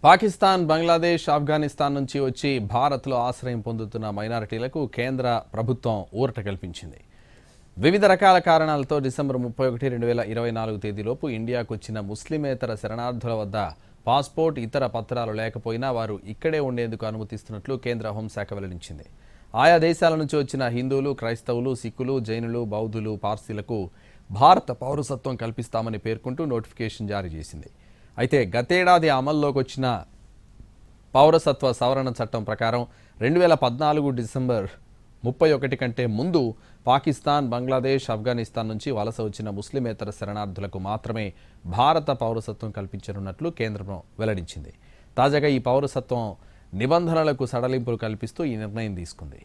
పాకిస్తాన్, బంగ్లాదేశ్, ఆఫ్ఘనిస్తాన్ నుంచి వచ్చి భారత్లో ఆశ్రయం పొందుతున్న మైనారిటీలకు కేంద్ర ప్రభుత్వం ఊరట కల్పించింది. వివిధ రకాల కారణాలతో డిసెంబర్ 31, 2024 తేదీలోపు ఇండియాకు వచ్చిన ముస్లిమేతర శరణార్థుల వద్ద పాస్పోర్ట్, ఇతర పత్రాలు లేకపోయినా వారు ఇక్కడే ఉండేందుకు అనుమతిస్తున్నట్లు కేంద్ర హోంశాఖ వెల్లడించింది. ఆయా దేశాల నుంచి వచ్చిన హిందువులు, క్రైస్తవులు, సిక్కులు, జైనులు, బౌద్ధులు, పార్సీలకు భారత పౌరసత్వం కల్పిస్తామని పేర్కొంటూ నోటిఫికేషన్ జారీ చేసింది. అయితే గతేడాది అమల్లోకి వచ్చిన పౌరసత్వ సవరణ చట్టం ప్రకారం 2014 డిసెంబర్ 31 కంటే ముందు పాకిస్తాన్, బంగ్లాదేశ్, ఆఫ్ఘనిస్తాన్ నుంచి వలస వచ్చిన ముస్లిమేతర శరణార్థులకు మాత్రమే భారత పౌరసత్వం కల్పించనున్నట్లు కేంద్రం వెల్లడించింది. తాజాగా ఈ పౌరసత్వం నిబంధనలకు సడలింపులు కల్పిస్తూ ఈ నిర్ణయం తీసుకుంది.